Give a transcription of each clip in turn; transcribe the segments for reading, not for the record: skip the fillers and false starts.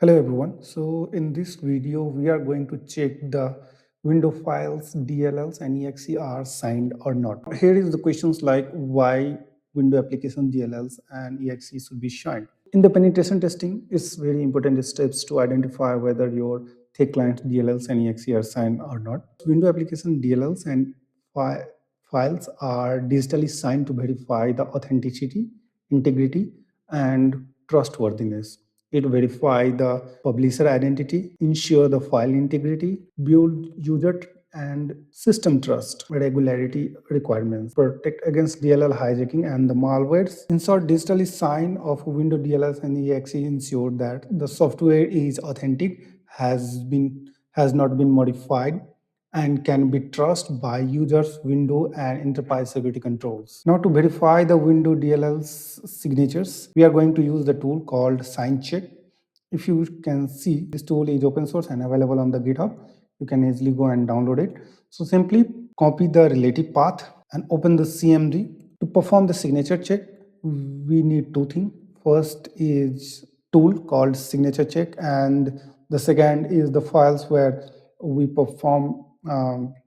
Hello everyone. So in this video, we are going to check the window files, DLLs and EXE are signed or not. Here is the questions like why window application DLLs and EXE should be signed. In the penetration testing, it's very important steps to identify whether your thick client DLLs and EXE are signed or not. Window application DLLs and files are digitally signed to verify the authenticity, integrity, and trustworthiness. It verifies the publisher identity, ensure the file integrity, build user and system trust, regularity requirements, protect against DLL hijacking and the malwares. In short, digitally sign of window DLLs and EXE ensure that the software is authentic, has not been modified, and can be trusted by users, window, and enterprise security controls. Now, to verify the window DLL's signatures, we are going to use the tool called sign check. If you can see, this tool is open source and available on the GitHub. You can easily go and download it. So simply copy the relative path and open the CMD. To perform the signature check, we need two things. First is tool called signature check, and the second is the files where we perform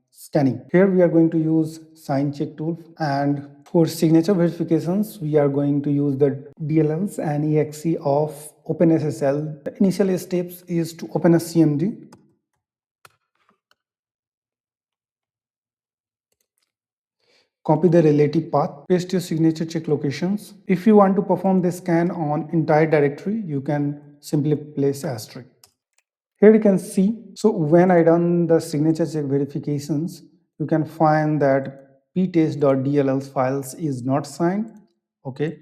scanning. Here we are going to use sign check tool, and for signature verifications we are going to use the DLLs and EXE of OpenSSL. The initial steps is to open a CMD. Copy the relative path, paste your signature check locations. If you want to perform the scan on entire directory, you can simply place asterisk. Here you can see, so when I done the signature check verifications, you can find that ptest.dll files is not signed, okay,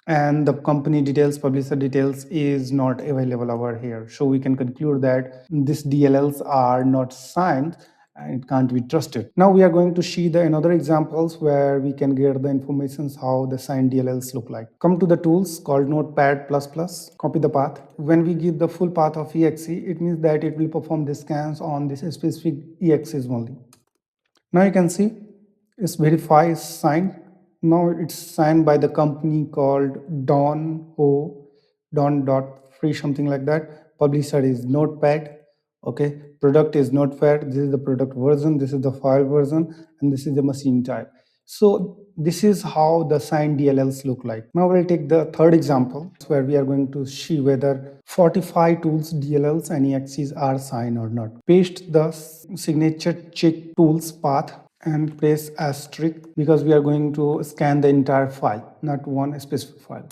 and the company details, publisher details is not available over here. So we can conclude that these DLLs are not signed and it can't be trusted. Now we are going to see the another examples where we can get the information how the signed DLLs look like. Come to the tools called Notepad++, copy the path. When we give the full path of EXE, it means that it will perform the scans on this specific EXEs only. Now you can see it's verified, it's signed. Now it's signed by the company called Don.free, something like that. Publisher is Notepad. Okay, product is Notepad. This is the product version, this is the file version, and this is the machine type. So this is how the signed DLLs look like. Now we'll take the third example where we are going to see whether 45 tools DLLs and EXEs are signed or not. Paste the signature check tools path and press asterisk because we are going to scan the entire file, not one specific file.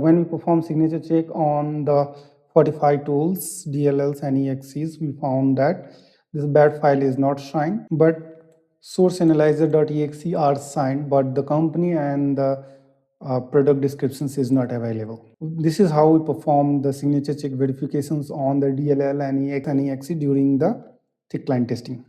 When we perform signature check on the 45 tools, DLLs and EXEs, we found that this bad file is not signed, but sourceanalyzer.exe are signed, but the company and the product descriptions is not available. This is how we perform the signature check verifications on the DLL and EXE during the thick client testing.